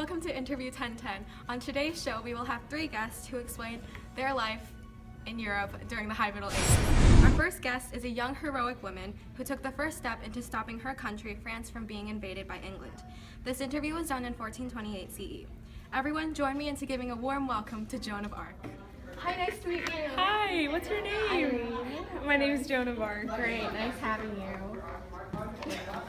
Welcome to Interview 1010. On today's show, we will have 3 guests who explain their life in Europe during the High Middle Ages. Our first guest is a young heroic woman who took the first step into stopping her country, France, from being invaded by England. This interview was done in 1428 CE. Everyone, join me into giving a warm welcome to Joan of Arc. Hi, nice to meet you. Hi, what's your name? Irene. My name is Joan of Arc. Great, nice having you.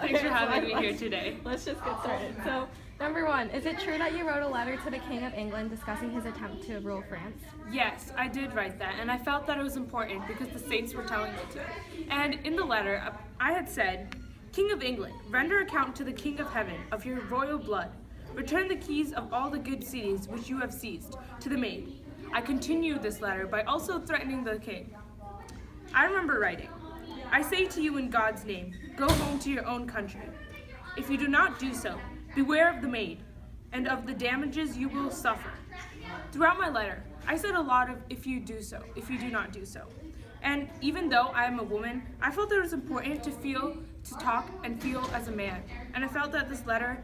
Thanks for having me here today. Let's just get started. So, number 1, is it true that you wrote a letter to the King of England discussing his attempt to rule France? Yes, I did write that, and I felt that it was important because the saints were telling me to. And in the letter, I had said, King of England, render account to the King of Heaven of your royal blood. Return the keys of all the good cities which you have seized to the maid. I continued this letter by also threatening the king. I remember writing, I say to you in God's name, go home to your own country. If you do not do so, beware of the maid and of the damages you will suffer. Throughout my letter, I said a lot of if you do so, if you do not do so. And even though I am a woman, I felt that it was important to talk and feel as a man. And I felt that this letter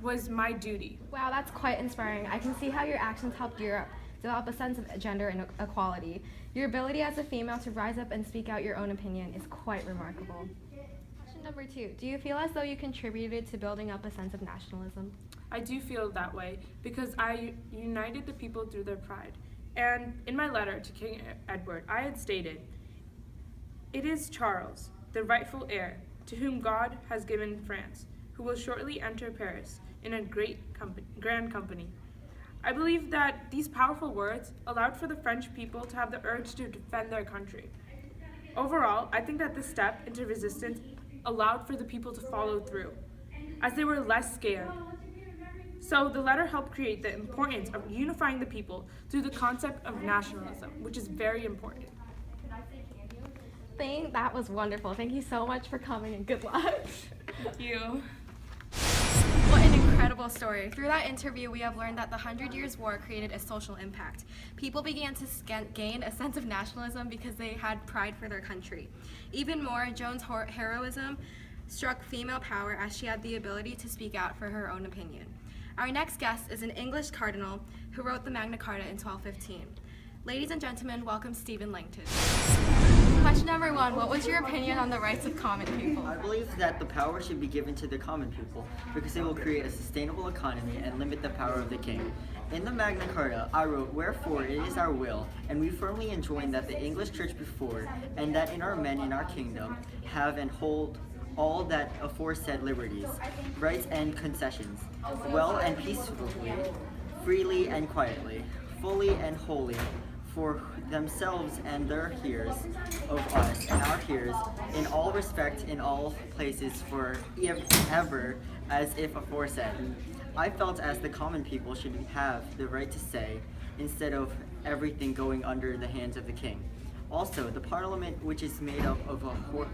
was my duty. Wow, that's quite inspiring. I can see how your actions helped Europe develop a sense of gender equality. Your ability as a female to rise up and speak out your own opinion is quite remarkable. Question number 2. Do you feel as though you contributed to building up a sense of nationalism? I do feel that way because I united the people through their pride. And in my letter to King Edward, I had stated, it is Charles, the rightful heir, to whom God has given France, who will shortly enter Paris in a grand company. I believe that these powerful words allowed for the French people to have the urge to defend their country. Overall, I think that this step into resistance allowed for the people to follow through, as they were less scared. So the letter helped create the importance of unifying the people through the concept of nationalism, which is very important. That was wonderful. Thank you so much for coming and good luck. Thank you. What an incredible story. Through that interview, we have learned that the 100 Years' War created a social impact. People began to gain a sense of nationalism because they had pride for their country. Even more, Joan's heroism struck female power as she had the ability to speak out for her own opinion. Our next guest is an English cardinal who wrote the Magna Carta in 1215. Ladies and gentlemen, welcome Stephen Langton. Question number 1, what was your opinion on the rights of common people? I believe that the power should be given to the common people because it will create a sustainable economy and limit the power of the king. In the Magna Carta, I wrote, wherefore it is our will, and we firmly enjoin that the English church before, and that in our men in our kingdom, have and hold all that aforesaid liberties, rights and concessions, well and peacefully, freely and quietly, fully and wholly, for themselves and their hearers of us and our hearers, in all respect, in all places, for ever, as if aforesaid. I felt as the common people should have the right to say, instead of everything going under the hands of the king. Also, the parliament, which is made up of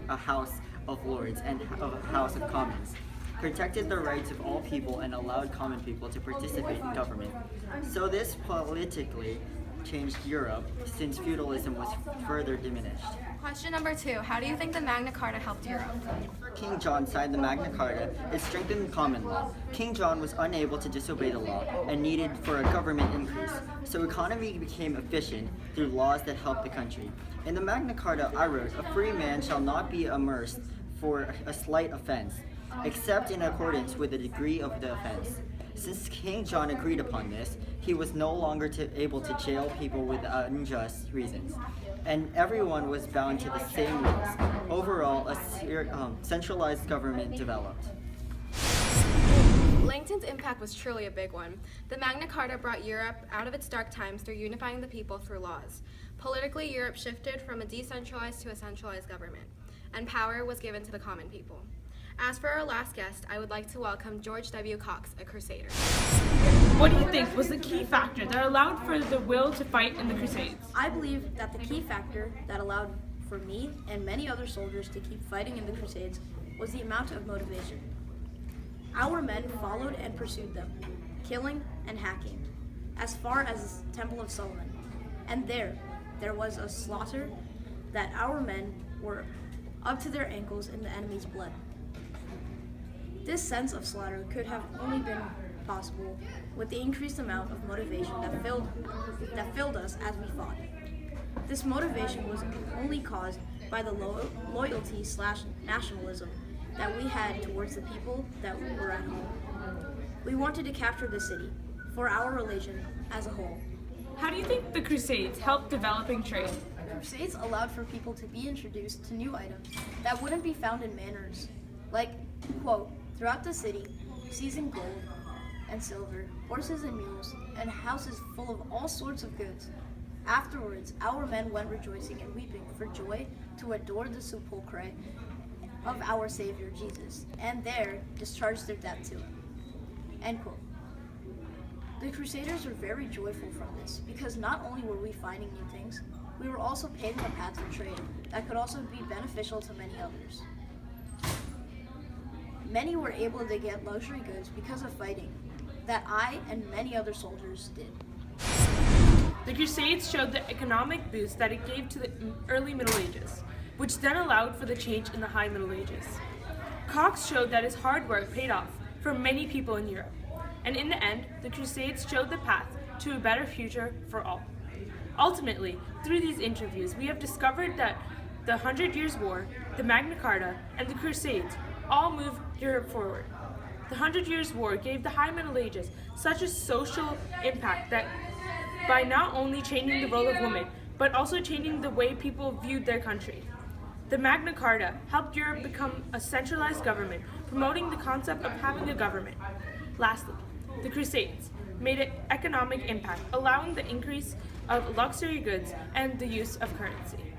a House of Lords and of a House of Commons, protected the rights of all people and allowed common people to participate in government. So this politically changed Europe since feudalism was further diminished. Question number 2, how do you think the Magna Carta helped Europe? King John signed the Magna Carta. It strengthened common law. King John was unable to disobey the law and needed for a government increase, so economy became efficient through laws that helped the country. In the Magna Carta, I wrote, a free man shall not be amerced for a slight offense, except in accordance with the degree of the offense. Since King John agreed upon this, he was no longer able to jail people with unjust reasons, and everyone was bound to the same rules. Overall, a centralized government developed. Langton's impact was truly a big one. The Magna Carta brought Europe out of its dark times through unifying the people through laws. Politically, Europe shifted from a decentralized to a centralized government, and power was given to the common people. As for our last guest, I would like to welcome George W. Cox, a Crusader. What do you think was the key factor that allowed for the will to fight in the Crusades? I believe that the key factor that allowed for me and many other soldiers to keep fighting in the Crusades was the amount of motivation. Our men followed and pursued them, killing and hacking, as far as the Temple of Solomon. And there was a slaughter that our men were up to their ankles in the enemy's blood. This sense of slaughter could have only been possible with the increased amount of motivation that filled us as we fought. This motivation was only caused by the loyalty/nationalism that we had towards the people that were at home. We wanted to capture the city for our religion as a whole. How do you think the Crusades helped developing trade? Crusades allowed for people to be introduced to new items that wouldn't be found in manors, like, quote, throughout the city, seasoned gold and silver, horses and mules, and houses full of all sorts of goods. Afterwards, our men went rejoicing and weeping for joy to adore the sepulchre of our Savior Jesus, and there discharged their debt to him. End quote. The Crusaders were very joyful from this because not only were we finding new things, we were also paving a path for trade that could also be beneficial to many others. Many were able to get luxury goods because of fighting that I and many other soldiers did. The Crusades showed the economic boost that it gave to the early Middle Ages, which then allowed for the change in the High Middle Ages. Cox showed that his hard work paid off for many people in Europe, and in the end, the Crusades showed the path to a better future for all. Ultimately, through these interviews, we have discovered that the 100 Years' War, the Magna Carta, and the Crusades all moved Europe forward. The 100 Years' War gave the High Middle Ages such a social impact that by not only changing the role of women, but also changing the way people viewed their country. The Magna Carta helped Europe become a centralized government, promoting the concept of having a government. Lastly, the Crusades made an economic impact, allowing the increase of luxury goods and the use of currency.